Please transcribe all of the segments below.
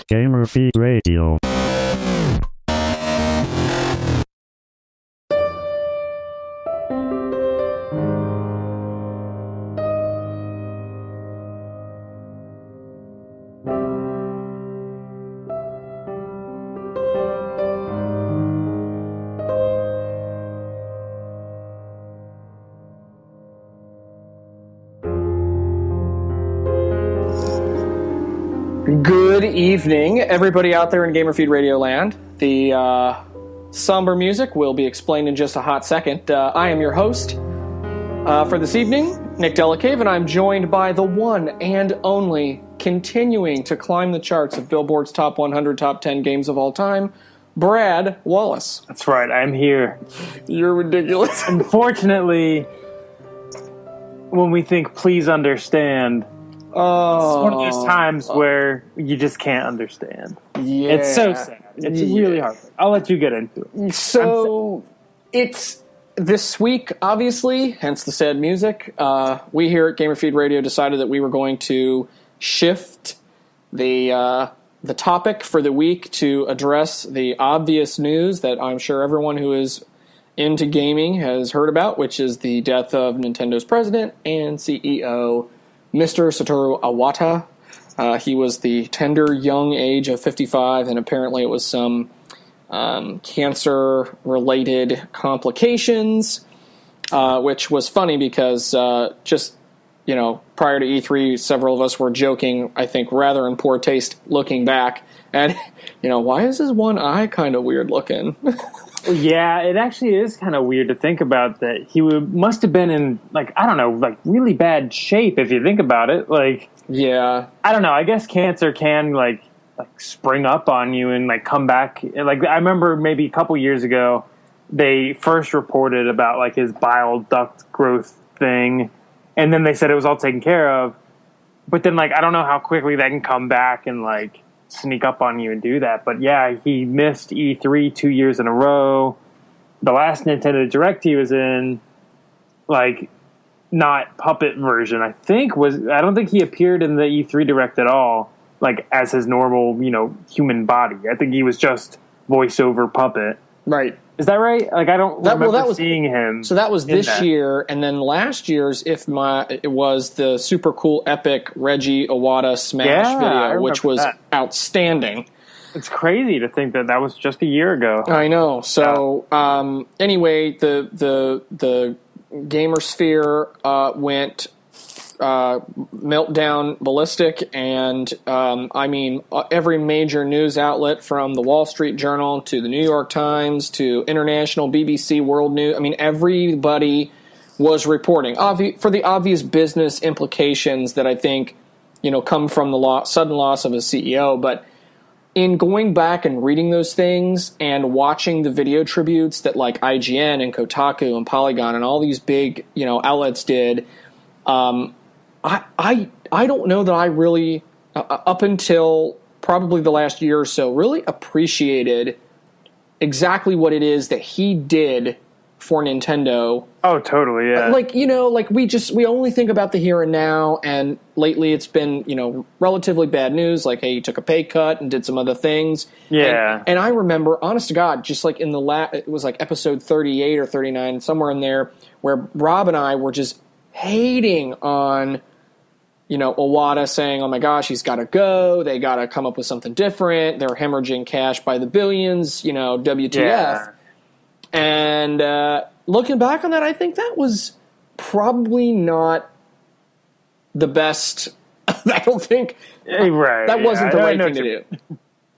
Gamer Feed Radio. Good evening, everybody out there in Gamer Feed Radio land. The somber music will be explained in just a hot second. I am your host for this evening, Nick Delicave, and I'm joined by the one and only, continuing to climb the charts of Billboard's Top 100, Top 10 games of all time, Brad Wallace. That's right, I'm here. You're ridiculous. Unfortunately, when we think please understand, it's one of those times where you just can't understand. Yeah. It's so sad. It's really hard. I'll let you get into it. So, it's this week, obviously, hence the sad music. We here at Gamer Feed Radio decided that we were going to shift the topic for the week to address the obvious news that I'm sure everyone who is into gaming has heard about, which is the death of Nintendo's president and CEO, Mr. Saturo Iwata. He was the tender young age of 55, and apparently it was some cancer-related complications, which was funny because just, prior to E3, several of us were joking, I think rather in poor taste, looking back, and, why is his one eye kind of weird looking? Yeah, it actually is kind of weird to think about that he must have been in, really bad shape if you think about it. Yeah. I don't know. I guess cancer can, spring up on you and, come back. I remember maybe a couple years ago, they first reported about, his bile duct growth thing, and then they said it was all taken care of. But then, I don't know how quickly that can come back and, sneak up on you and do that. But yeah, he missed E3 2 years in a row. The last Nintendo Direct he was in, not puppet version, I don't think he appeared in the E3 Direct at all, as his normal, human body. I think he was just voiceover puppet. Right. Is that right? I don't remember seeing him. So that was this year, and then last year's, it was the super cool, epic Reggie Iwata Smash video, which was outstanding. It's crazy to think that was just a year ago. I know. So anyway, the gamer sphere went meltdown ballistic, and every major news outlet from the Wall Street Journal to the New York Times to international BBC World News, everybody was reporting for the obvious business implications that I think come from the sudden loss of a CEO. But in going back and reading those things and watching the video tributes that IGN and Kotaku and Polygon and all these big outlets did, I don't know that I really, up until probably the last year or so, really appreciated exactly what it is that he did for Nintendo. Oh, totally, yeah. We only think about the here and now, and lately it's been, relatively bad news, hey, he took a pay cut and did some other things. Yeah. And I remember, honest to God, just in it was episode 38 or 39, somewhere in there, where Rob and I were just hating on Iwata, saying, oh my gosh, he's got to go. They got to come up with something different. They're hemorrhaging cash by the billions, WTF. Yeah. And looking back on that, I think that was probably not the best. I don't think that wasn't the right thing to do.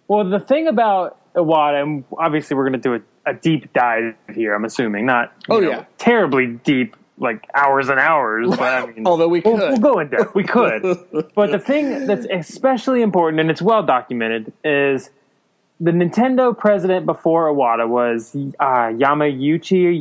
Well, the thing about Iwata, and obviously we're going to do a deep dive here, I'm assuming. Not terribly deep, hours and hours, but although we could. We'll go in depth. We could. But the thing that's especially important, and it's well documented, is the Nintendo president before Iwata was Yamauchi,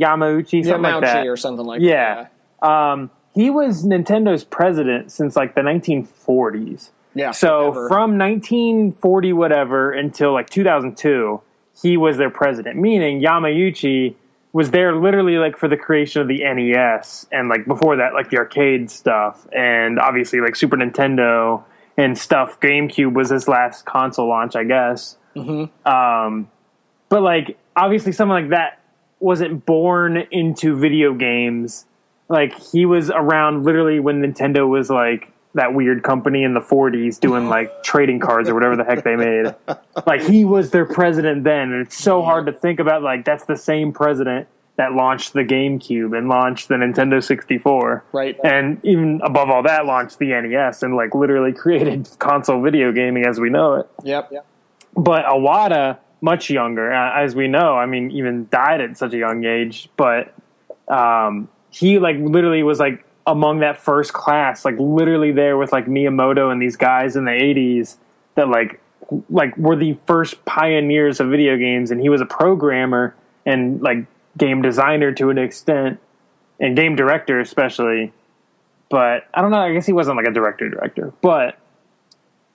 something like that. Or something like that. Yeah. He was Nintendo's president since the 1940s. Yeah. So from 1940 whatever until 2002, he was their president, meaning Yamauchi was there literally like for the creation of the NES, and like before that, like the arcade stuff, and obviously like Super Nintendo and stuff. GameCube was his last console launch, I guess. But like obviously someone like that wasn't born into video games. Like he was around literally when Nintendo was like that weird company in the 40s doing like trading cards or whatever the heck they made. Like he was their president then, and it's so hard to think about like that's the same president that launched the GameCube and launched the Nintendo 64. Right. And even above all that, launched the NES and like literally created console video gaming as we know it. Yep. But Iwata, much younger, as we know, I mean, even died at such a young age, but he like literally was like among that first class, like literally there with like Miyamoto and these guys in the 80s that like were the first pioneers of video games. And he was a programmer and like game designer to an extent, and game director especially. But I don't know, I guess he wasn't like a director, but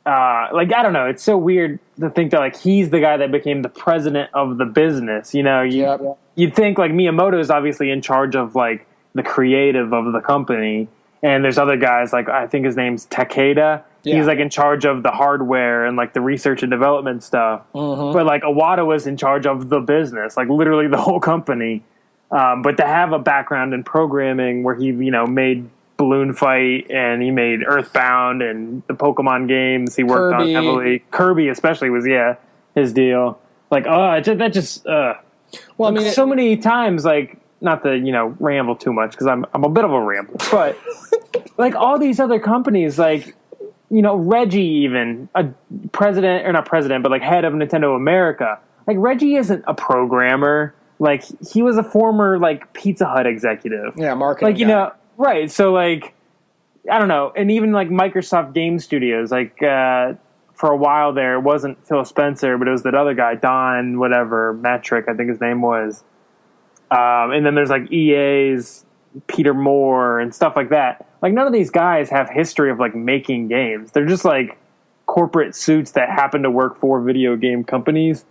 like I don't know, it's so weird to think that like he's the guy that became the president of the business, you know. You'd think like Miyamoto is obviously in charge of like the creative of the company, and there's other guys like I think his name's Takeda. He's like in charge of the hardware and like the research and development stuff. But like Iwata was in charge of the business, like literally the whole company. But to have a background in programming where he, you know, made Balloon Fight and he made Earthbound and the Pokemon games he worked on heavily. Kirby especially was his deal. Like well, I mean, so many times, like, not to, you know, ramble too much because I'm a bit of a rambler, but like all these other companies, like, you know, Reggie, even a president, or not president, but like head of Nintendo America. Like Reggie isn't a programmer. Like he was a former like Pizza Hut executive. Yeah, marketing. Like, you know, right. So like, I don't know. And even like Microsoft Game Studios, like for a while there, it wasn't Phil Spencer, but it was that other guy, Don, whatever, Metric, I think his name was. And then there's like EA's Peter Moore and stuff like that. Like none of these guys have history of like making games. They're just like corporate suits that happen to work for video game companies.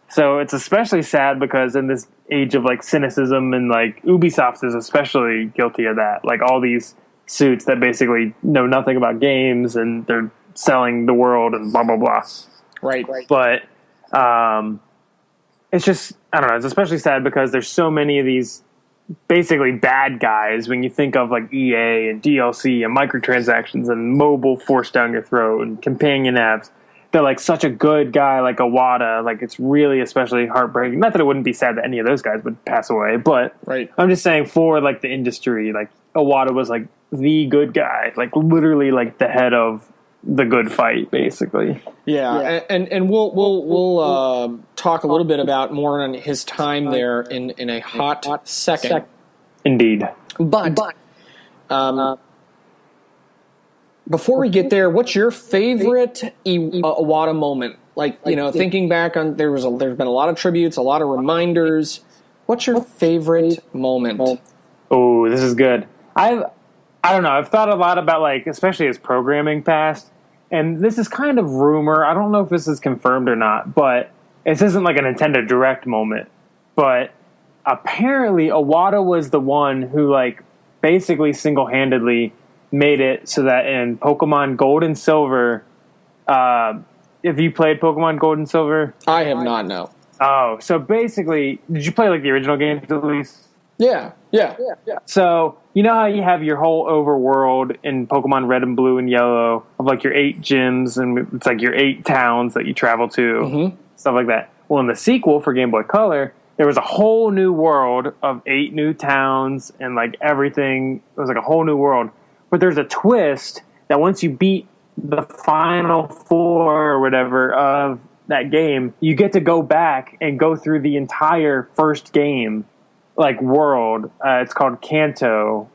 So it's especially sad because in this age of like cynicism, and like Ubisoft is especially guilty of that. Like all these suits that basically know nothing about games and they're selling the world and blah, blah, blah. Right. But it's just, I don't know, it's especially sad because there's so many of these basically bad guys when you think of like EA and DLC and microtransactions and mobile forced down your throat and companion apps. They're like such a good guy like Iwata. Like it's really especially heartbreaking. Not that it wouldn't be sad that any of those guys would pass away, but I'm just saying for like the industry, like Iwata was like the good guy, like literally like the head of the good fight, basically. Yeah. And we'll talk a little bit about more on his time there in a hot second. Indeed. But before we get there, what's your favorite Iwata moment? Like, you know, thinking back on, there's been a lot of tributes, a lot of reminders. What's your favorite moment? Oh, this is good. I don't know. I've thought a lot about, like, especially his programming past. And this is kind of rumor. I don't know if this is confirmed or not, but this isn't like a Nintendo Direct moment. But apparently Iwata was the one who, like, basically single-handedly made it so that in Pokemon Gold and Silver, if you played Pokemon Gold and Silver? I have not, no. Oh, so basically, did you play, like, the original games at least? Yeah. So, you know how you have your whole overworld in Pokemon Red and Blue and Yellow of like your 8 gyms and it's like your 8 towns that you travel to, stuff like that. Well, in the sequel for Game Boy Color, there was a whole new world of 8 new towns and like everything. It was like a whole new world. But there's a twist that once you beat the final 4 or whatever of that game, you get to go back and go through the entire first game. Like world, it's called Kanto.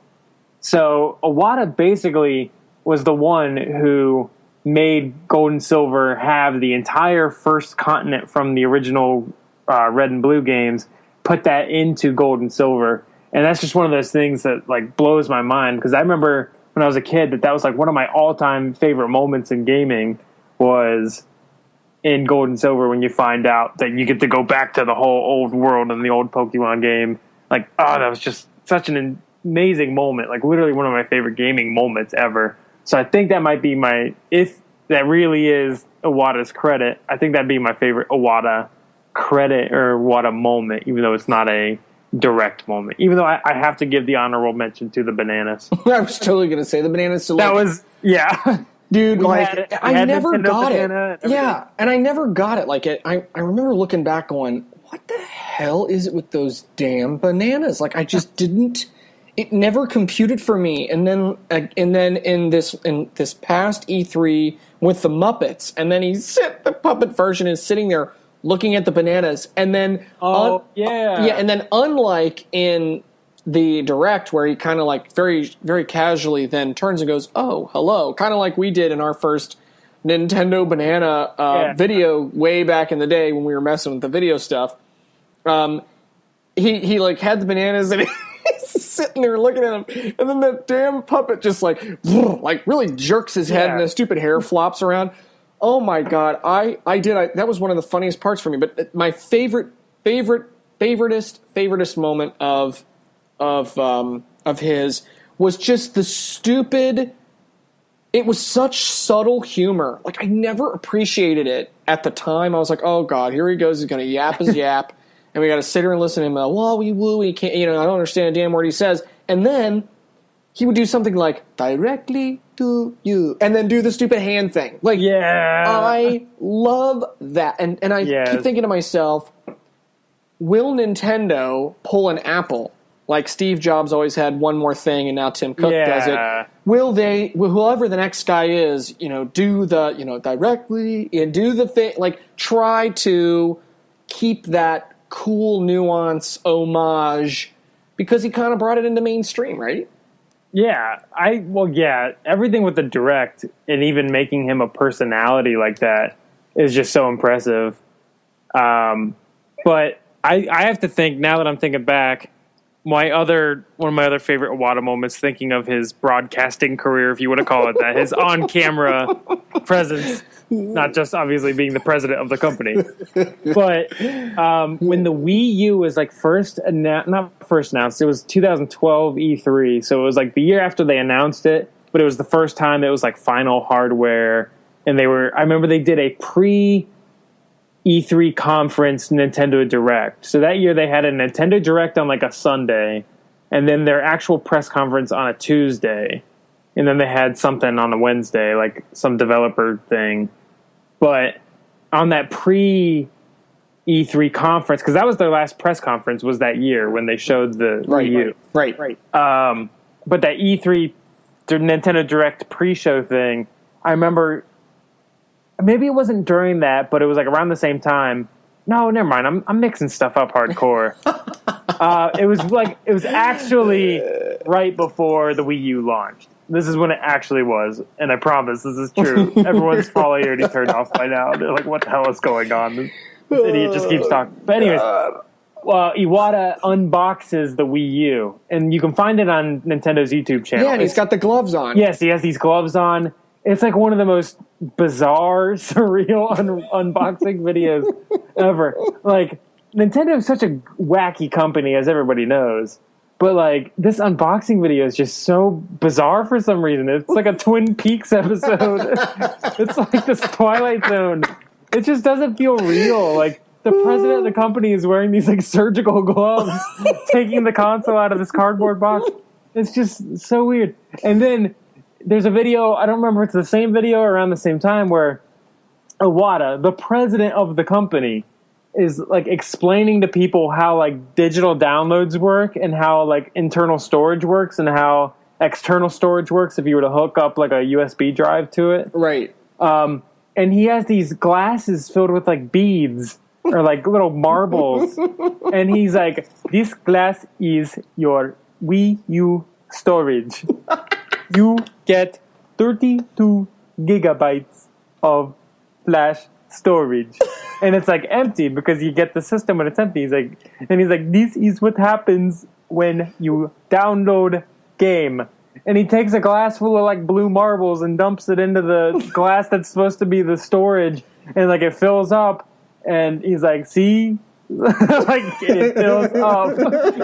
So Iwata basically was the one who made Gold and Silver have the entire first continent from the original Red and Blue games, put that into Gold and Silver, and that's just one of those things that like blows my mind because I remember when I was a kid that was like one of my all-time favorite moments in gaming was in Gold and Silver when you find out that you get to go back to the whole old world in the old Pokemon game. like, oh, that was just such an amazing moment. Like literally one of my favorite gaming moments ever. So I think that might be if that really is Iwata's credit, I think that'd be my favorite Iwata credit or Iwata moment, even though it's not a direct moment. Even though I have to give the honorable mention to the bananas. I was totally going to say the bananas. So that was, yeah. Dude, like, I never got it. Yeah, and I never got it. Like, I remember looking back going, what the hell is it with those damn bananas? Like, I just didn't... It never computed for me. And then in this past E3 with the Muppets, and then the puppet version is sitting there looking at the bananas, and then... and then unlike in... the Direct, where he kind of like very, very casually then turns and goes, "Oh, hello," kind of like we did in our first Nintendo Banana video way back in the day when we were messing with the video stuff. He like had the bananas and he's sitting there looking at him, and then that damn puppet just like really jerks his head and the stupid hair flops around. Oh my god, that was one of the funniest parts for me. But my favoritist moment of his was just the stupid. It was such subtle humor. Like, I never appreciated it at the time. I was like, oh god, here he goes. He's gonna yap his yap, and we got to sit here and listen to him. Woo woo. He can't. I don't understand a damn word he says. And then he would do something like directly to you, and then do the stupid hand thing. Like, I love that. And I keep thinking to myself, will Nintendo pull an Apple? Like Steve Jobs always had one more thing, and now Tim Cook does it. Will whoever the next guy is, do the, directly and do the thing, like try to keep that cool nuance homage, because he kind of brought it into mainstream, right? Yeah, everything with the Direct and even making him a personality like that is just so impressive. But I have to think, now that I'm thinking back, one of my other favorite Iwata moments, thinking of his broadcasting career, if you want to call it that, his on-camera presence, not just obviously being the president of the company, but when the Wii U was like not first announced, it was 2012 E3, so it was like the year after they announced it, but it was the first time it was like final hardware, and I remember they did a E3 conference Nintendo Direct. So that year they had a Nintendo Direct on like a Sunday, and then their actual press conference on a Tuesday, and then they had something on a Wednesday, like some developer thing. But on that pre-E3 conference, because that was their last press conference, was that year when they showed the Wii U. Right. But that E3 Nintendo Direct pre-show thing, I remember... Maybe it wasn't during that, but it was like around the same time. No, never mind. I'm mixing stuff up hardcore. It was actually right before the Wii U launched. This is when it actually was, and I promise this is true. Everyone's probably already turned off by now. They're like, "What the hell is going on?" This idiot just keeps talking. But anyways, Iwata unboxes the Wii U, and you can find it on Nintendo's YouTube channel. Yeah, and he's got the gloves on. Yes, he has these gloves on. It's like one of the most bizarre, surreal unboxing videos ever. Like, Nintendo is such a wacky company, as everybody knows. But, like, this unboxing video is just so bizarre for some reason. It's like a Twin Peaks episode. It's like this Twilight Zone. It just doesn't feel real. Like, the president of the company is wearing these, like, surgical gloves, taking the console out of this cardboard box. It's just so weird. And then... there's a video, I don't remember if it's the same video or around the same time, where Iwata, the president of the company, is like explaining to people how like digital downloads work and how like internal storage works and how external storage works if you were to hook up like a USB drive to it. Right. And he has these glasses filled with like beads or like little marbles. And he's like, this glass is your Wii U storage. You get 32 gigabytes of flash storage. And it's like empty because you get the system when it's empty. He's like, this is what happens when you download game. And he takes a glass full of like blue marbles and dumps it into the glass that's supposed to be the storage. And like it fills up. And he's like, see, like it fills up.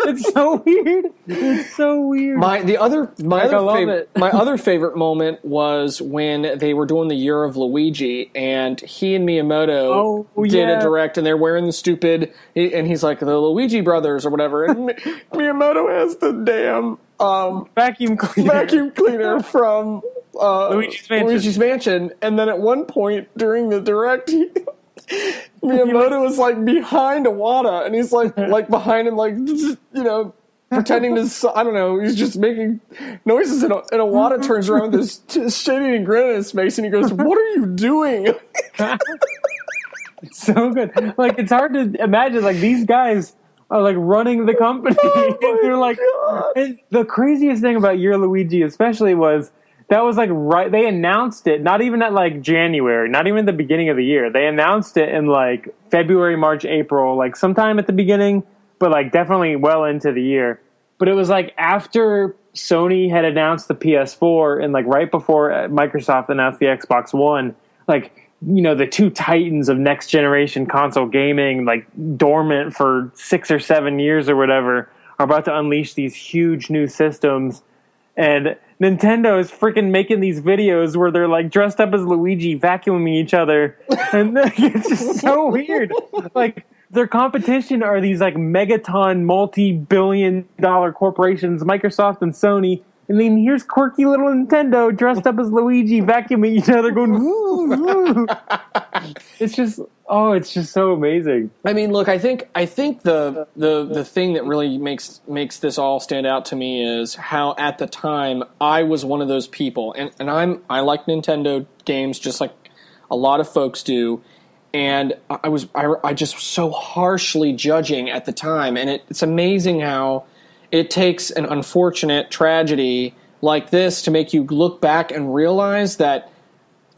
It's so weird. It's so weird. My other favorite moment was when they were doing the Year of Luigi, and he and Miyamoto did a direct, and they're wearing the stupid, and he's like the Luigi brothers or whatever, and Miyamoto has the damn vacuum cleaner from Luigi's Mansion, and then at one point during the direct, Miyamoto was like behind Iwata, and he's like behind him, like, you know, pretending to, I don't know, he's just making noises, and Iwata turns around with this shit-eating grin on his face, and he goes, "What are you doing?" It's so good. Like, it's hard to imagine, like, these guys are like running the company. And they're like, and the craziest thing about Year Luigi especially was that was like they announced it, not even at like January, not even the beginning of the year. They announced it in like February, March, April, like sometime at the beginning, but like definitely well into the year. But it was like after Sony had announced the PS4 and like right before Microsoft announced the Xbox One, like, you know, the two titans of next generation console gaming, like dormant for 6 or 7 years or whatever, are about to unleash these huge new systems. And Nintendo is freaking making these videos where they're like dressed up as Luigi vacuuming each other. And it's just so weird. Like, their competition are these like megaton, multi-billion-dollar corporations, Microsoft and Sony. And then here's quirky little Nintendo dressed up as Luigi vacuuming each other going, woo, woo. It's just so amazing. I mean, look, I think the thing that really makes this all stand out to me is how at the time I was one of those people, and I like Nintendo games just like a lot of folks do, and I just was so harshly judging at the time, and it's amazing how it takes an unfortunate tragedy like this to make you look back and realize that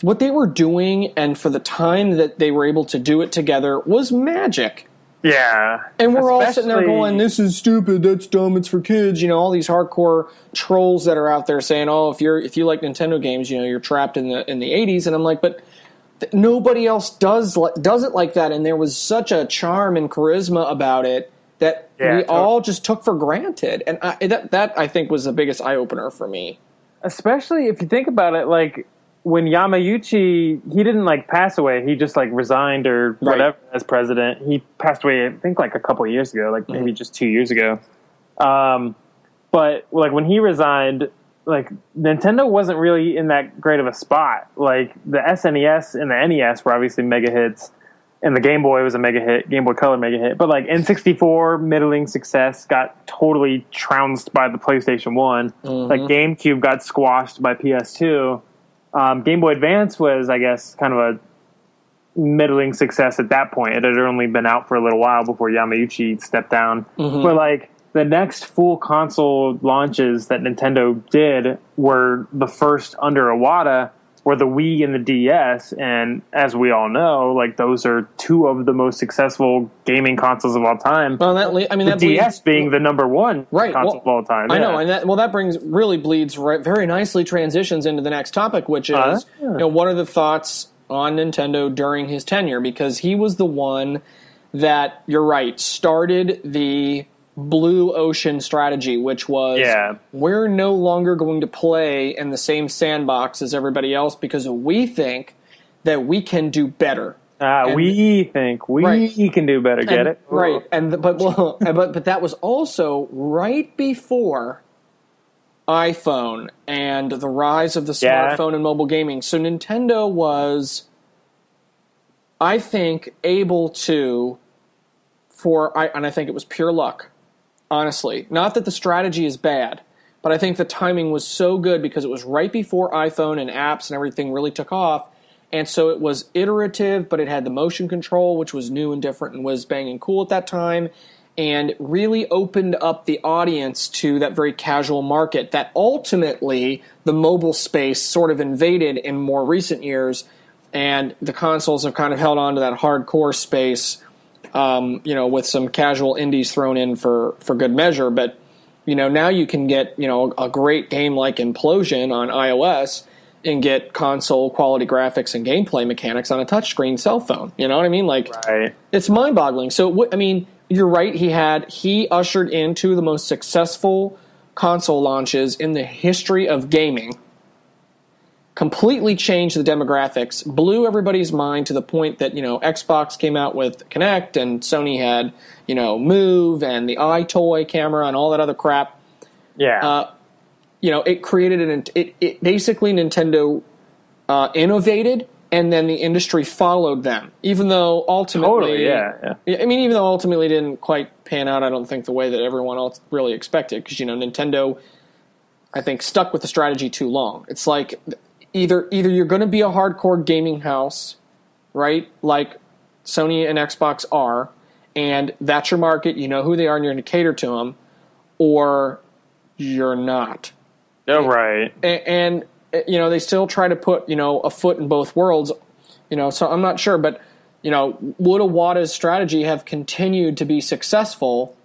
what they were doing, and for the time that they were able to do it together, was magic. Yeah. And we're all sitting there going, "This is stupid, that's dumb, it's for kids." You know, all these hardcore trolls that are out there saying, "Oh, if you like Nintendo games, you know, you're trapped in the 80s." And I'm like, but nobody else does it like that. And there was such a charm and charisma about it that we all just took for granted. And that I think was the biggest eye-opener for me. Especially if you think about it, like, when Yamauchi, he didn't, like, pass away. He just, like, resigned or whatever as president. He passed away, I think, like, a couple of years ago, like, maybe just 2 years ago. But, like, when he resigned, like, Nintendo wasn't really in that great of a spot. Like, the SNES and the NES were obviously mega hits. And the Game Boy was a mega hit, Game Boy Color mega hit. But, like, N64, middling success, got totally trounced by the PlayStation 1. Like, GameCube got squashed by PS2. Game Boy Advance was, I guess, kind of a middling success at that point. It had only been out for a little while before Yamauchi stepped down. But, like, the next full console launches that Nintendo did were the first under Iwata, were the Wii and the DS, and as we all know, like, those are two of the most successful gaming consoles of all time. Well, that DS being the number one console of all time. I know, and that bleeds very nicely transitions into the next topic, which is, you know, what are the thoughts on Nintendo during his tenure? Because he was the one that, you're right, started the blue ocean strategy, which was, we're no longer going to play in the same sandbox as everybody else because we think that we can do better. We think we can do better. Get it? Right. But that was also right before iPhone and the rise of the smartphone and mobile gaming. So Nintendo was, I think, able to, and I think it was pure luck. Honestly, not that the strategy is bad, but I think the timing was so good because it was right before iPhone and apps and everything really took off, and so it was iterative, but it had the motion control, which was new and different and was banging cool at that time, and really opened up the audience to that very casual market that ultimately the mobile space sort of invaded in more recent years, and the consoles have kind of held on to that hardcore space, you know, with some casual indies thrown in for good measure. But, you know, now you can get, you know, a great game like Implosion on iOS and get console quality graphics and gameplay mechanics on a touchscreen cell phone. You know what I mean? Like, right. It's mind-boggling. So, I mean, you're right. He ushered into the most successful console launches in the history of gaming. Completely changed the demographics, blew everybody's mind to the point that, Xbox came out with Kinect and Sony had, Move and the iToy camera and all that other crap. Yeah. It created it basically Nintendo innovated, and then the industry followed them. Even though ultimately, totally, yeah. I mean, even though ultimately it didn't quite pan out, I don't think the way that everyone else really expected, because Nintendo, I think, stuck with the strategy too long. It's like either you're going to be a hardcore gaming house, right, like Sony and Xbox are, and that's your market. You know who they are, and you're going to cater to them, or you're not. Oh, right. And they still try to put, a foot in both worlds, so I'm not sure. But, would Iwata's strategy have continued to be successful?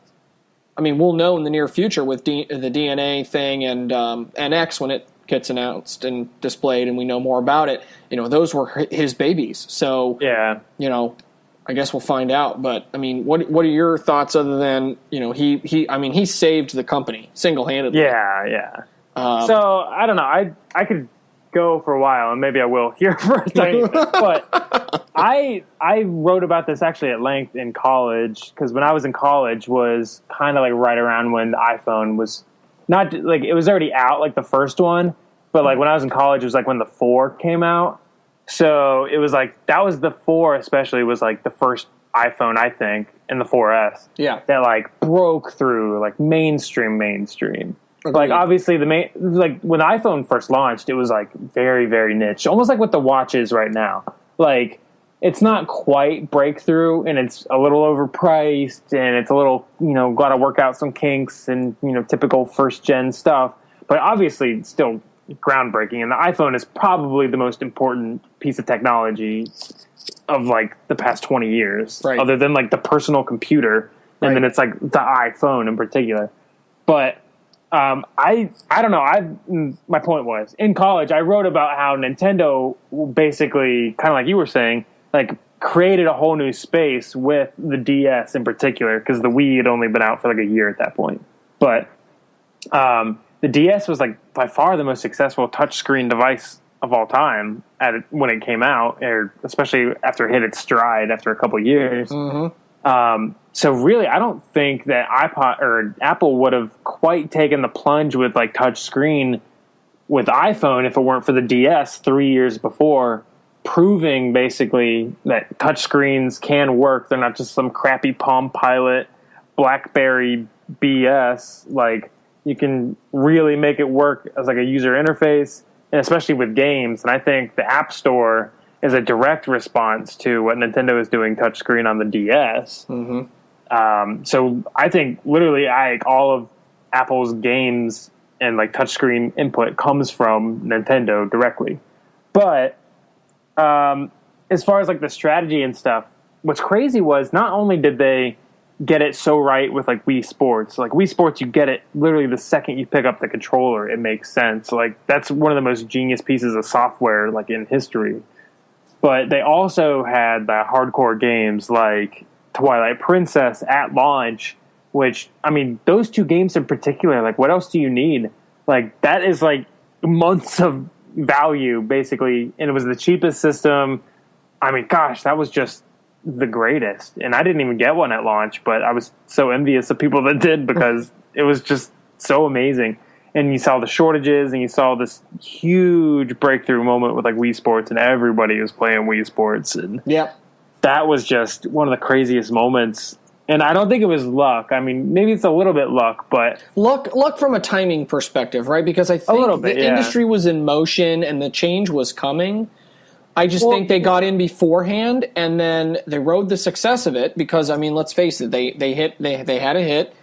I mean, we'll know in the near future with the DNA thing and NX when it gets announced and displayed and we know more about it. Those were his babies. So, yeah. I guess we'll find out. But, I mean, what are your thoughts other than, he saved the company single-handedly. Yeah. So I don't know. I could go for a while, and maybe I will here for a tiny bit. But I wrote about this actually at length in college, because when I was in college was kind of like right around when the iPhone was not like it was already out, like the first one. But like when I was in college, it was like when the 4 came out. So it was like that was the 4 especially was like the first iPhone, I think, and the 4S. Yeah, that like broke through like mainstream. Agreed. Like obviously like when the iPhone first launched, it was like very, very niche, almost like what the watch is right now. Like it's not quite breakthrough, and it's a little overpriced, and it's a little got to work out some kinks and typical first gen stuff. But obviously, it's still groundbreaking, and the iPhone is probably the most important piece of technology of like the past 20 years, right. Other than like the personal computer, and right. Then it's like the iPhone in particular. But I don't know. My point was in college, I wrote about how Nintendo basically, kind of like you were saying, like created a whole new space with the DS in particular, because the Wii had only been out for like a year at that point. But the DS was like by far the most successful touchscreen device of all time when it came out, or especially after it hit its stride after a couple of years. Mm-hmm. So really, I don't think that Apple would have quite taken the plunge with like touch screen with iPhone if it weren't for the DS 3 years before, proving basically that touch screens can work. They're not just some crappy Palm Pilot, BlackBerry BS. Like you can really make it work as like a user interface, and especially with games. And I think the App Store is a direct response to what Nintendo is doing touchscreen on the DS. Mm-hmm. So I think literally all of Apple's games and like touchscreen input comes from Nintendo directly. But as far as like the strategy and stuff, what's crazy was not only did they get it so right with like Wii Sports, you get it literally the second you pick up the controller, it makes sense. Like that's one of the most genius pieces of software like in history. But they also had the hardcore games like Twilight Princess at launch, which, I mean, those two games in particular, like, what else do you need? Like, that is, like, months of value, basically, and it was the cheapest system. I mean, gosh, that was just the greatest. And I didn't even get one at launch, but I was so envious of people that did because it was just so amazing. And you saw the shortages, and you saw this huge breakthrough moment with, like, Wii Sports, and everybody was playing Wii Sports. And yep. That was just one of the craziest moments. And I don't think it was luck. I mean, maybe it's a little bit luck, but... Luck from a timing perspective, right? Because I think the industry was in motion and the change was coming. I just think they got in beforehand, and then they rode the success of it because, I mean, let's face it, they had a hit.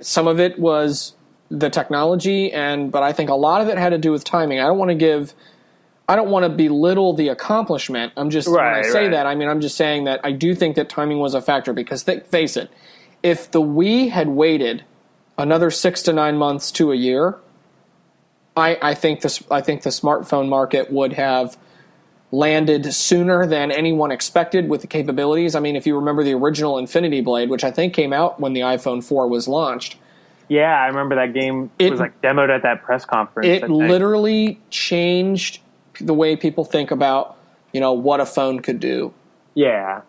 Some of it was the technology, but I think a lot of it had to do with timing. I don't want to belittle the accomplishment. I'm just when I say that, I mean, I'm just saying that I do think that timing was a factor because face it, if the Wii had waited another 6 to 9 months to a year, I think the smartphone market would have landed sooner than anyone expected with the capabilities. I mean, if you remember the original Infinity Blade, which I think came out when the iPhone 4 was launched. Yeah, I remember that game was like demoed at that press conference. It literally changed the way people think about, what a phone could do. Yeah.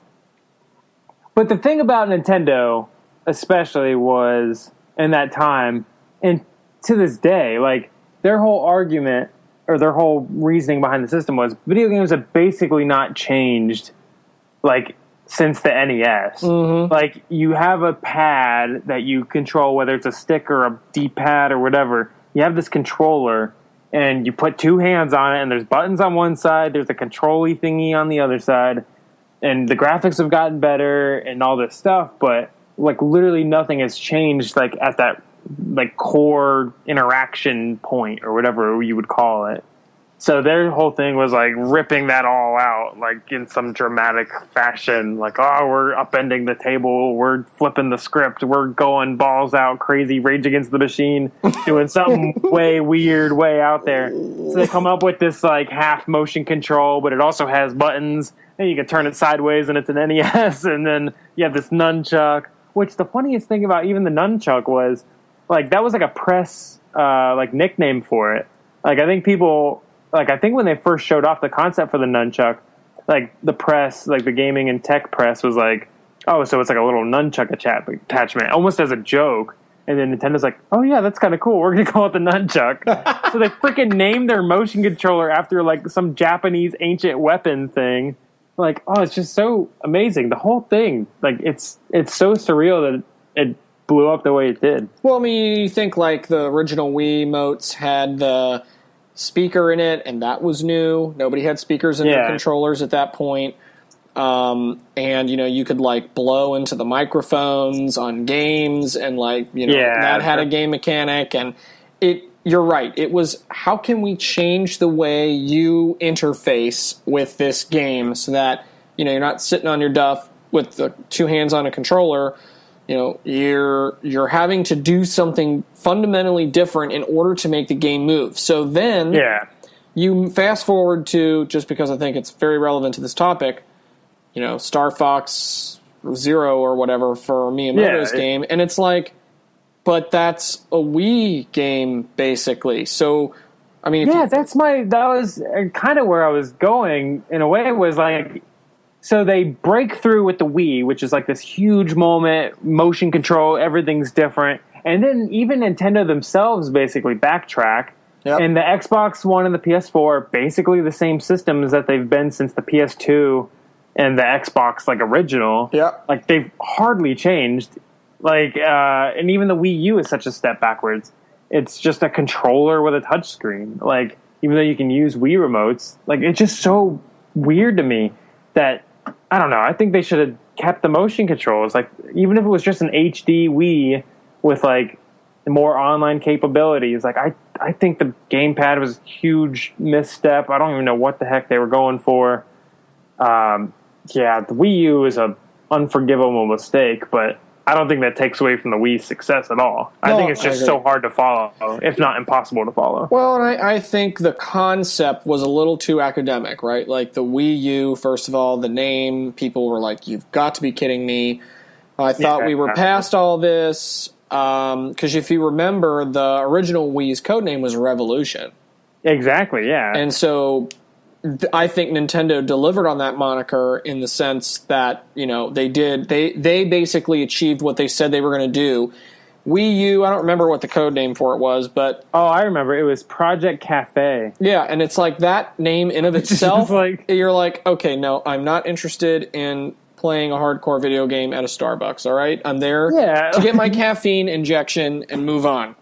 But the thing about Nintendo, especially, was in that time, and to this day, like, their whole argument or their whole reasoning behind the system was video games have basically not changed, like, since the NES. Mm-hmm. Like, you have a pad that you control, whether it's a stick or a D-pad or whatever. You have this controller, and you put two hands on it, and there's buttons on one side, there's a control-y thingy on the other side, and the graphics have gotten better and all this stuff, but, like, literally nothing has changed, like, at that, like, core interaction point or whatever you would call it. So their whole thing was, like, ripping that all out, like, in some dramatic fashion. Like, oh, we're upending the table, we're flipping the script, we're going balls out crazy, Rage Against the Machine, doing something way weird, way out there. So they come up with this, like, half motion control, but it also has buttons, and you can turn it sideways, and it's an NES, and then you have this nunchuck, which the funniest thing about even the nunchuck was, like, that was, like, a press, like, nickname for it. Like, I think people... Like, I think when they first showed off the concept for the nunchuck, like, the press, like, the gaming and tech press was like, oh, so it's like a little nunchuck attachment, almost as a joke. And then Nintendo's like, oh, yeah, that's kind of cool. We're going to call it the nunchuck. So they freaking named their motion controller after, like, some Japanese ancient weapon thing. Like, oh, it's just so amazing. The whole thing, like, it's so surreal that it blew up the way it did. Well, I mean, you think, like, the original Wii motes had the speaker in it, and that was new. Nobody had speakers in their controllers at that point. And, you could, like, blow into the microphones on games, and, like, that had a game mechanic. And you're right. It was, how can we change the way you interface with this game so that, you're not sitting on your duff with the two hands on a controller. You're having to do something fundamentally different in order to make the game move. So then you fast forward to, just because I think it's very relevant to this topic, Star Fox Zero or whatever for Miyamoto's game. And it's like, but that's a Wii game, basically. So, I mean... that was kind of where I was going, in a way. It was like... So they break through with the Wii, which is like this huge moment, motion control, everything's different. And then even Nintendo themselves basically backtrack. Yep. And the Xbox One and the PS4 are basically the same systems that they've been since the PS2 and the Xbox, like, original. Yep. Like, they've hardly changed. Like, and even the Wii U is such a step backwards. It's just a controller with a touchscreen. Like, even though you can use Wii remotes, like, it's just so weird to me that... I don't know. I think they should have kept the motion controls. Like, even if it was just an HD Wii with, like, more online capabilities. Like, I think the gamepad was a huge misstep. I don't even know what the heck they were going for. The Wii U is a unforgivable mistake, but I don't think that takes away from the Wii's success at all. I think it's just so hard to follow, if not impossible to follow. Well, and I think the concept was a little too academic, right? Like, the Wii U, first of all, the name, people were like, you've got to be kidding me. I thought we were past all this. Because if you remember, the original Wii's codename was Revolution. Exactly, yeah. And so... I think Nintendo delivered on that moniker in the sense that, they basically achieved what they said they were going to do. Wii U, I don't remember what the code name for it was, but... Oh, I remember. It was Project Cafe. Yeah, and it's like that name in of itself, you're like, okay, no, I'm not interested in playing a hardcore video game at a Starbucks, all right? I'm there to get my caffeine injection and move on.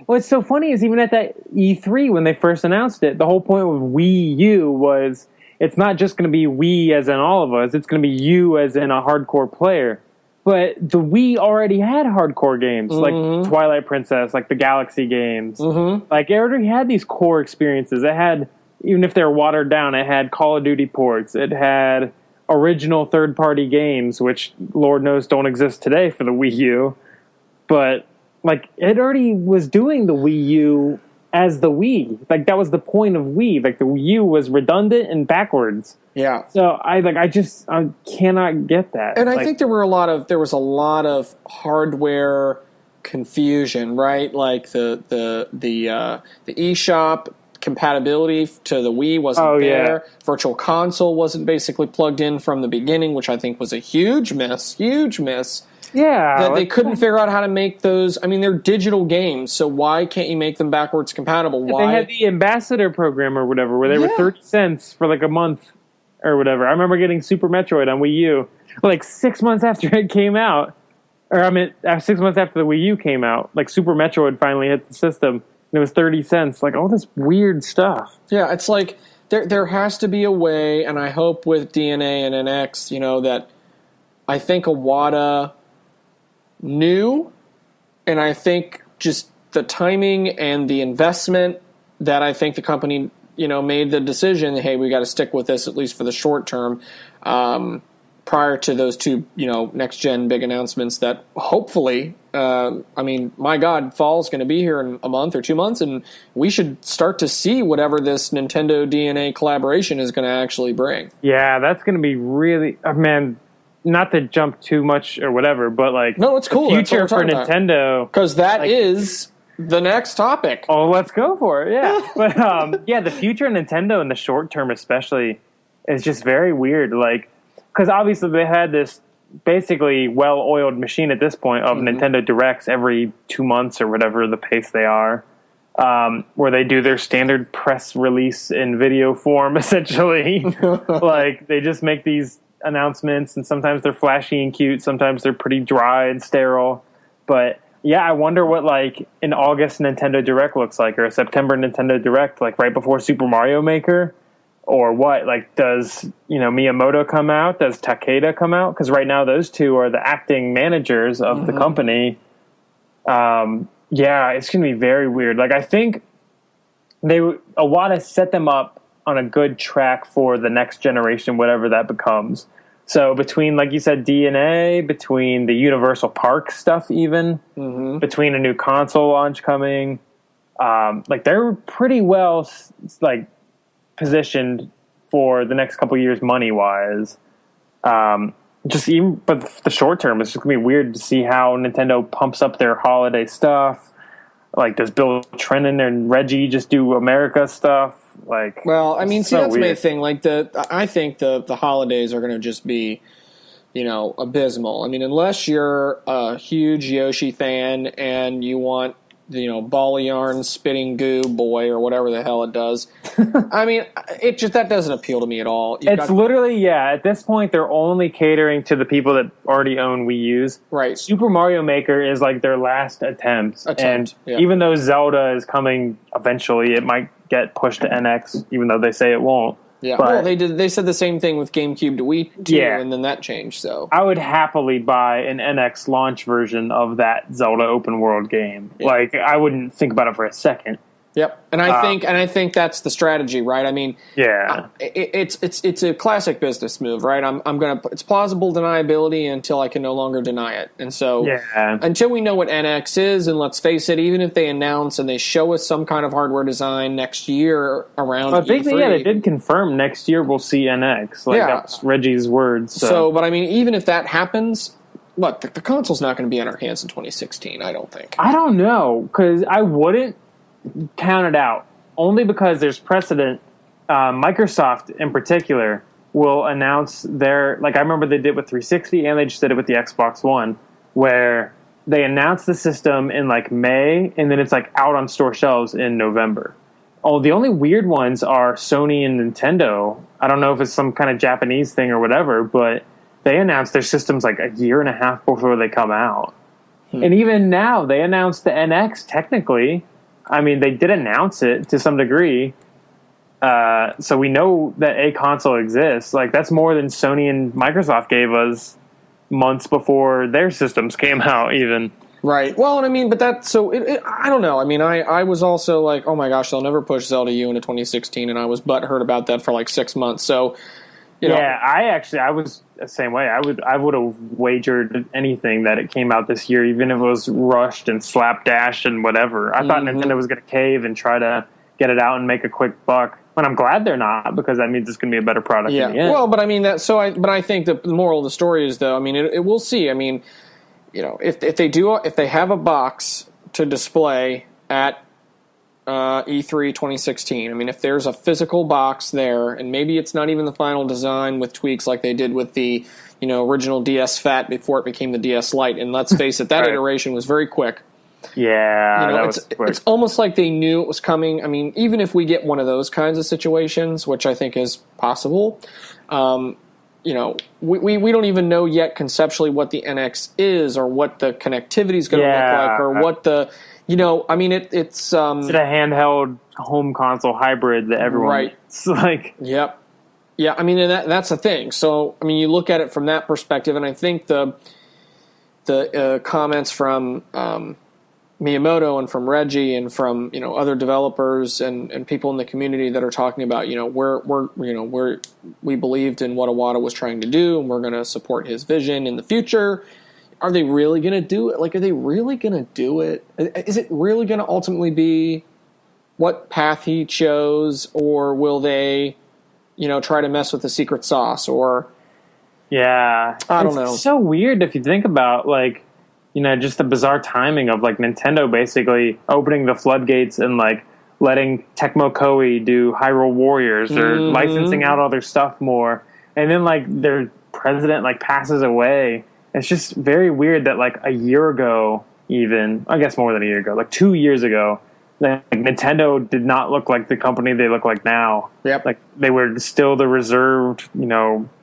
What's so funny is even at that E3 when they first announced it, the whole point with Wii U was it's not just going to be we as in all of us, it's going to be you as in a hardcore player. But the Wii already had hardcore games, like Twilight Princess, like the Galaxy games. Like, it already had these core experiences. It had, even if they were watered down, it had Call of Duty ports. It had original third-party games, which Lord knows don't exist today for the Wii U. But... like, it already was doing the Wii U as the Wii. Like, that was the point of Wii. Like, the Wii U was redundant and backwards. Yeah. So I cannot get that. And I think there was a lot of hardware confusion, right? Like the eShop compatibility to the Wii wasn't there. Yeah. Virtual Console wasn't basically plugged in from the beginning, which I think was a huge miss. Yeah. That they couldn't figure out how to make those. I mean, they're digital games, so why can't you make them backwards compatible? Why? They had the Ambassador program or whatever, where they were 30 cents for like a month or whatever. I remember getting Super Metroid on Wii U like 6 months after it came out. Or 6 months after the Wii U came out. Like, Super Metroid finally hit the system, and it was 30 cents. Like, all this weird stuff. Yeah, it's like there has to be a way, and I hope with DNA and NX, that I think Iwata knew, and I think just the timing and the investment that I think the company, made the decision, hey, we got to stick with this at least for the short term, prior to those two, next-gen big announcements that hopefully, my God, fall's going to be here in a month or 2 months, and we should start to see whatever this Nintendo DNA collaboration is going to actually bring. Yeah, that's going to be really, not to jump too much or whatever, but like, no, it's cool. The future for Nintendo, because that is the next topic. Oh, let's go for it. Yeah, but the future of Nintendo in the short term, especially, is just very weird. Like, because obviously they had this basically well-oiled machine at this point of Nintendo Directs every 2 months or whatever the pace they are, where they do their standard press release in video form, essentially. Like, they just make these announcements, and sometimes they're flashy and cute, sometimes they're pretty dry and sterile. But yeah, I wonder what like an August Nintendo Direct looks like, or a September Nintendo Direct, like right before Super Mario Maker, or what? Like, does Miyamoto come out? Does Takeda come out? Because right now those two are the acting managers of the company. Yeah, it's gonna be very weird. Like, I think Iwata set them up on a good track for the next generation, whatever that becomes. So between, like you said, DNA, between the Universal Park stuff even, between a new console launch coming, like, they're pretty well, like, positioned for the next couple of years money-wise. But the short term, it's just going to be weird to see how Nintendo pumps up their holiday stuff. Like, does Bill Trinen and Reggie just do America stuff? Like, well, I mean, see, that's my thing. Like, I think the holidays are going to just be, abysmal. I mean, unless you're a huge Yoshi fan and you want, ball of yarn spitting goo boy or whatever the hell it does. I mean, that doesn't appeal to me at all. Literally, at this point, they're only catering to the people that already own Wii U's. Right. Super Mario Maker is like their last attempt. And even though Zelda is coming eventually, it might get pushed to NX, even though they say it won't. Yeah, but, well, they said the same thing with GameCube to Wii too, and then that changed. So I would happily buy an NX launch version of that Zelda open world game. Yeah. Like, I wouldn't think about it for a second. Yep, and I think that's the strategy, right? I mean, it's a classic business move, right? It's plausible deniability until I can no longer deny it, and so until we know what NX is, and let's face it, even if they announce and they show us some kind of hardware design next year around, I think E3, they did confirm next year we'll see NX. Like, that's Reggie's words. So, but I mean, even if that happens. Look, the console's not going to be in our hands in 2016, I don't think. I don't know, because I wouldn't count it out, only because there's precedent. Microsoft in particular will announce their, like, I remember they did with 360 and they just did it with the Xbox One, where they announced the system in like May and then it's like out on store shelves in November. Oh, the only weird ones are Sony and Nintendo. I don't know if it's some kind of Japanese thing or whatever, but they announced their systems like a year and a half before they come out. And even now, they announced the NX technically. I mean, they did announce it to some degree. So we know that a console exists. Like, that's more than Sony and Microsoft gave us months before their systems came out, even. Right. Well, and I mean, but I don't know. I mean, I was also like, oh my gosh, they'll never push Zelda U into 2016, and I was butthurt about that for like 6 months. So I was the same way. I would have wagered anything that it came out this year, even if it was rushed and slapdash and whatever. I thought Nintendo was going to cave and try to get it out and make a quick buck. But I'm glad they're not, because that means it's going to be a better product in the end. Well, but I mean I think the moral of the story is, though, I mean, it we'll see. I mean, if they have a box to display at E3 2016. I mean, if there's a physical box there, and maybe it's not even the final design with tweaks like they did with the original DS Fat before it became the DS Lite. And let's face it, that right. iteration was very quick. Yeah, that was quick. It's almost like they knew it was coming. I mean, even if we get one of those kinds of situations, which I think is possible, we don't even know yet conceptually what the NX is, or what the connectivity is going to look like, or what the I mean, it's is it a handheld home console hybrid that everyone right. It's like yeah. I mean, and that's the thing. So I mean, you look at it from that perspective, and I think the comments from Miyamoto and from Reggie and from other developers and people in the community that are talking about we believed in what Iwata was trying to do, and we're going to support his vision in the future. Are they really going to do it? Like, are they really going to do it? Is it really going to ultimately be what path he chose, or will they try to mess with the secret sauce? Or I don't know. It's so weird if you think about just the bizarre timing of Nintendo basically opening the floodgates and letting Tecmo Koei do Hyrule Warriors, or licensing out all their stuff more, and then their president passes away. It's just very weird that a year ago, even I guess more than a year ago, 2 years ago, Nintendo did not look like the company they look like now. Yep. They were still the reserved,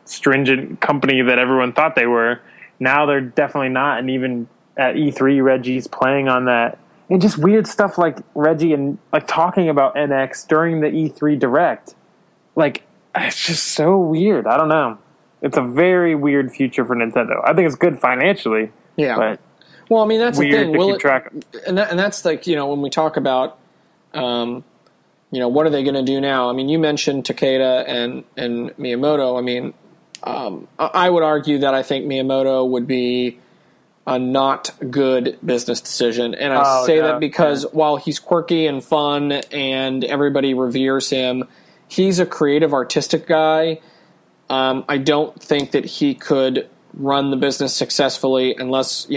stringent company that everyone thought they were. Now they're definitely not, and even at E3, Reggie's playing on that. And just weird stuff like Reggie and talking about NX during the E3 Direct. It's just so weird. I don't know. It's a very weird future for Nintendo. I think it's good financially. Yeah. But well, I mean, that's the thing. Keep track of. And that's when we talk about, what are they going to do now? I mean, you mentioned Takeda and Miyamoto. I mean, I would argue that I think Miyamoto would be a not good business decision. And I say that because while he's quirky and fun and everybody reveres him, he's a creative, artistic guy. I don't think that he could run the business successfully unless,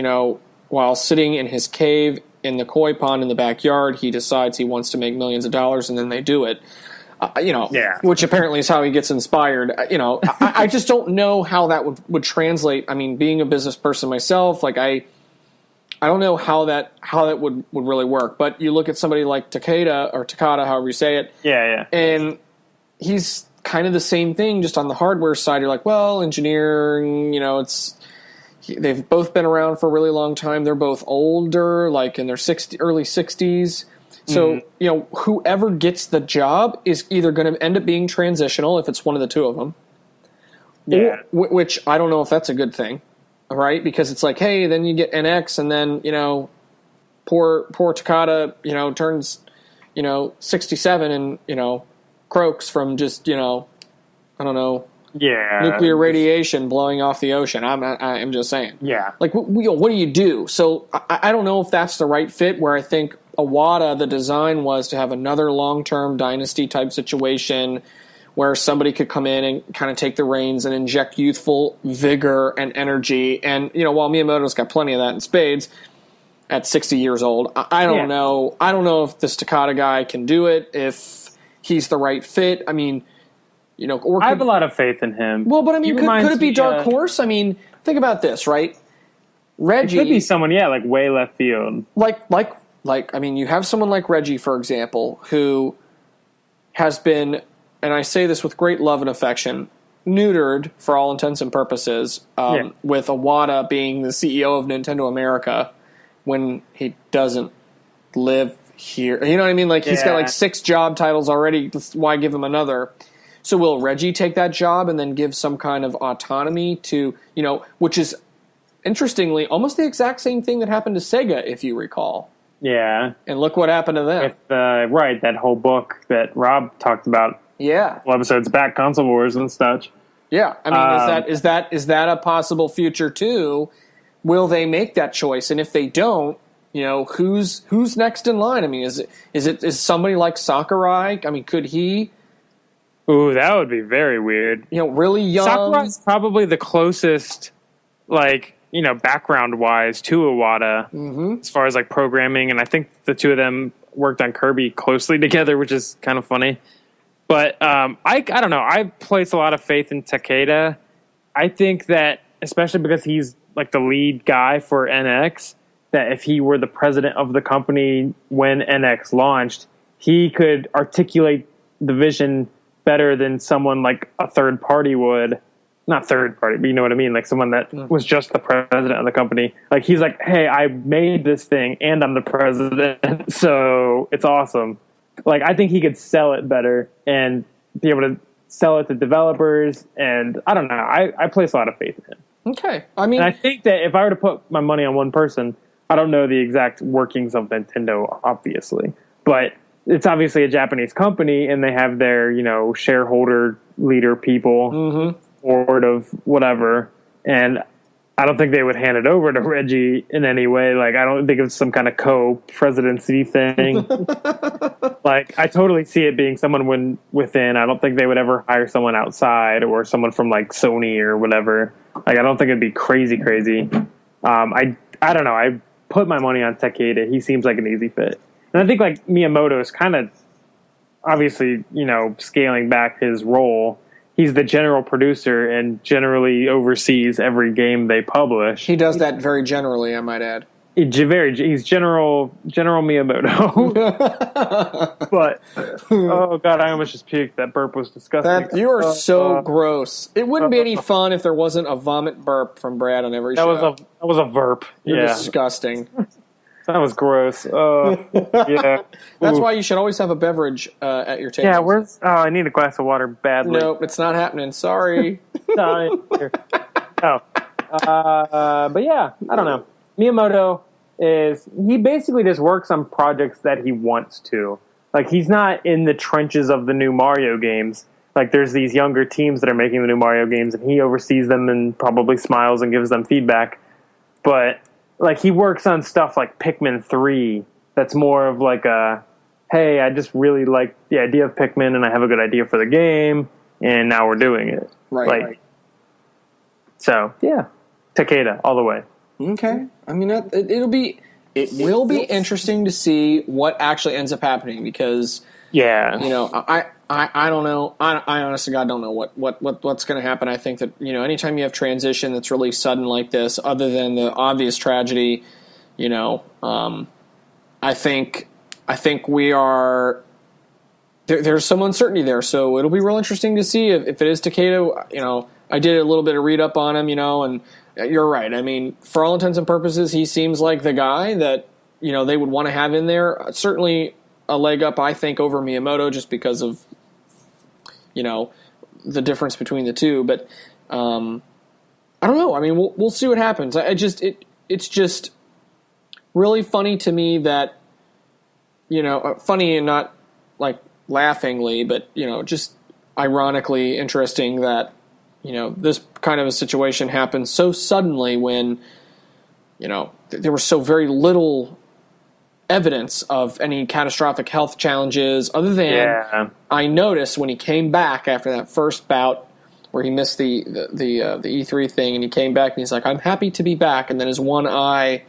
while sitting in his cave in the koi pond in the backyard, he decides he wants to make millions of dollars, and then they do it. Which apparently is how he gets inspired. I just don't know how that would translate. I mean, being a business person myself, I don't know how that would really work. But you look at somebody like Takeda, however you say it. Yeah. And he's kind of the same thing, just on the hardware side. You're like, well, engineering, they've both been around for a really long time. They're both older, in their early 60s. So, whoever gets the job is either going to end up being transitional if it's one of the two of them. Yeah. Which I don't know if that's a good thing, right? Because it's hey, then you get NX, and then, poor Takada, turns, 67 and, croaks from just, I don't know, nuclear radiation blowing off the ocean. I'm just saying. Yeah. What do you do? So I don't know if that's the right fit, where I think Iwata, the design was to have another long-term dynasty type situation where somebody could come in and kind of take the reins and inject youthful vigor and energy. And, while Miyamoto's got plenty of that in spades at 60 years old, I don't know. I don't know if this Takada guy can do it, if he's the right fit. I mean, I have a lot of faith in him. Well, but I mean, could it be Dark Horse? I mean, think about this, right? Reggie it could be someone, way left field. I mean, you have someone like Reggie, for example, who has been, and I say this with great love and affection, neutered for all intents and purposes, with Iwata being the CEO of Nintendo America when he doesn't live here. You know what I mean? He's got 6 job titles already. Why give him another? So will Reggie take that job and then give some kind of autonomy to, which is, interestingly, almost the exact same thing that happened to Sega, if you recall. Yeah. And look what happened to them. With, that whole book that Rob talked about. Yeah. A couple episodes back, Console Wars and such. Yeah, I mean, is that a possible future too? Will they make that choice? And if they don't, who's next in line? I mean, is somebody like Sakurai? I mean, could he? Ooh, that would be very weird. Really young. Sakurai's probably the closest, background wise to Iwata as far as programming, and I think the two of them worked on Kirby closely together, which is kind of funny. But I don't know. I place a lot of faith in Takeda. I think that, especially because he's the lead guy for NX, that if he were the president of the company when NX launched, he could articulate the vision better than someone like a third party would. Not third party, but you know what I mean? Like someone that was just the president of the company. Like he's like, hey, I made this thing and I'm the president, so it's awesome. I think he could sell it better and be able to sell it to developers. And I don't know. I place a lot of faith in him. Okay. I mean, and I think that if I were to put my money on one person, I don't know the exact workings of Nintendo, obviously, but it's obviously a Japanese company and they have their, shareholder leader people, board of whatever. And I don't think they would hand it over to Reggie in any way. I don't think it's some kind of co-presidency thing. I totally see it being someone within. I don't think they would ever hire someone outside or someone from Sony or whatever. I don't think it'd be crazy. I don't know. I put my money on Takeda. He seems like an easy fit. And I think Miyamoto is kind of obviously, scaling back his role. He's the general producer and generally oversees every game they publish. He does that very generally, I might add. He's General Miyamoto. But, oh God, I almost just puked. That burp was disgusting. You are so gross. It wouldn't be any fun if there wasn't a vomit burp from Brad on every show. That was a verp. You're disgusting. That was gross. Yeah. That's why you should always have a beverage at your table. Yeah, I need a glass of water badly. Nope, it's not happening. Sorry. But yeah, I don't know. Miyamoto he basically just works on projects that he wants to. He's not in the trenches of the new Mario games. There's these younger teams that are making the new Mario games, and he oversees them and probably smiles and gives them feedback. But he works on stuff like Pikmin 3 that's more of hey, I just really like the idea of Pikmin and I have a good idea for the game and now we're doing it. Right. So, yeah. Takeda, all the way. Okay. I mean, it will be interesting to see what actually ends up happening because, yeah, I don't know. I honestly, God, don't know what's going to happen. I think that, anytime you have transition that's really sudden like this, other than the obvious tragedy, I think we are there's some uncertainty there. So it'll be real interesting to see if it is Takeda. I did a little bit of read up on him, and you're right. I mean, for all intents and purposes, he seems like the guy that, they would want to have in there. Certainly a leg up, I think, over Miyamoto just because of, the difference between the two. But I don't know. I mean, we'll see what happens. It's just really funny to me that, funny and not laughingly, but, just ironically interesting that, this kind of a situation happened so suddenly when, there was so very little evidence of any catastrophic health challenges other than I noticed when he came back after that first bout where he missed the E3 thing and he came back and he's like, I'm happy to be back. And then his one eye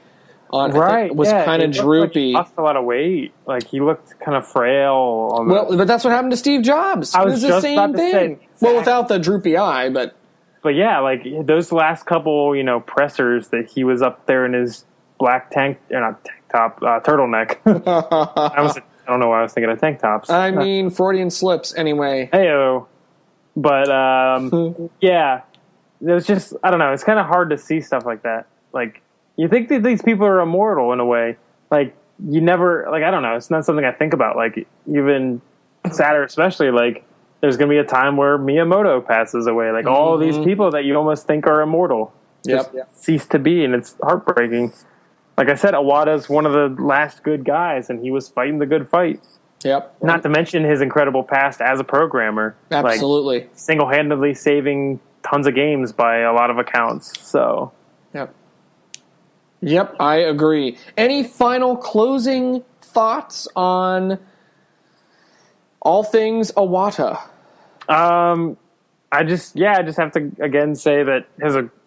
was kind of droopy. He lost a lot of weight. He looked kind of frail. But that's what happened to Steve Jobs. I was the just same about to thing. say. Well, without the droopy eye, but those last couple, pressers that he was up there in his black turtleneck. I don't know why I was thinking of tank tops. I mean, Freudian slips anyway. Heyo. But, yeah. It was just, I don't know, it's kind of hard to see stuff like that. You think that these people are immortal in a way. You never, I don't know, it's not something I think about. Even sadder, especially, there's going to be a time where Miyamoto passes away. All these people that you almost think are immortal just cease to be, and it's heartbreaking. Like I said, Iwata's one of the last good guys, and he was fighting the good fight. Yep. Not to mention his incredible past as a programmer. Absolutely. Single-handedly saving tons of games by a lot of accounts. So, Yep, I agree. Any final closing thoughts on all things Iwata? I just have to again say that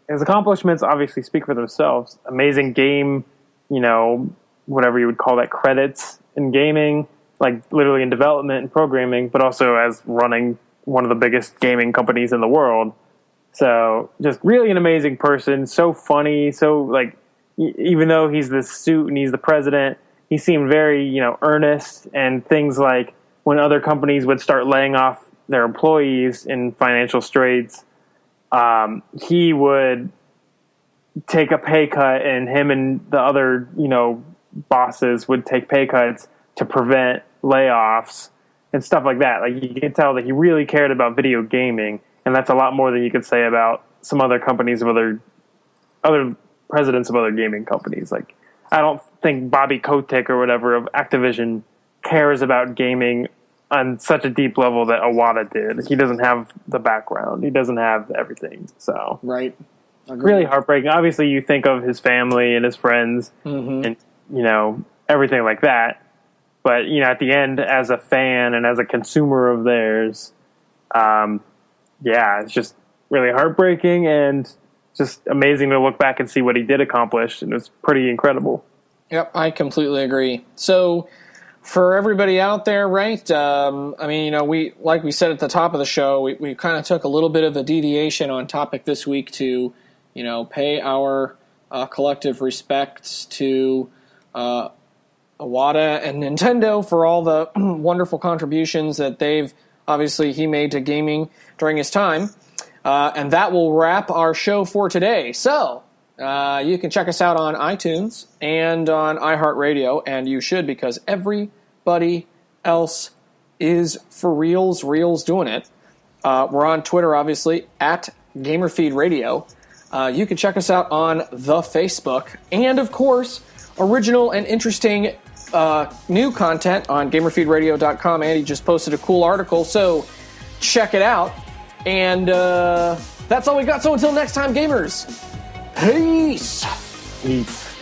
his accomplishments obviously speak for themselves. Amazing game, whatever you would call that, credits in gaming, like literally in development and programming, but also as running one of the biggest gaming companies in the world. So just really an amazing person, so funny, so like, even though he's the suit and he's the president, he seemed very, earnest, and things like when other companies would start laying off their employees in financial straits, he would take a pay cut, and him and the other, bosses would take pay cuts to prevent layoffs and stuff like that. Like, you can tell that he really cared about video gaming, and that's a lot more than you could say about some other companies of other presidents of other gaming companies. Like, I don't think Bobby Kotick or whatever of Activision cares about gaming on such a deep level that Iwata did. He doesn't have the background. He doesn't have everything. So right, really heartbreaking. Obviously, you think of his family and his friends, and everything like that. But at the end, as a fan and as a consumer of theirs, it's just really heartbreaking and just amazing to look back and see what he did accomplish. And it was pretty incredible. Yep, I completely agree. So, for everybody out there, right? We, like we said at the top of the show, we kind of took a little bit of a deviation on topic this week to, pay our collective respects to Iwata and Nintendo for all the wonderful contributions that he made to gaming during his time. And that will wrap our show for today. So, you can check us out on iTunes and on iHeartRadio, and you should, because everybody else is for reals doing it. We're on Twitter, obviously, at GamerFeedRadio. You can check us out on the Facebook, and of course, original and interesting new content on GamerFeedRadio.com. Andy just posted a cool article, so check it out. And that's all we got. So until next time, gamers, peace. Peace.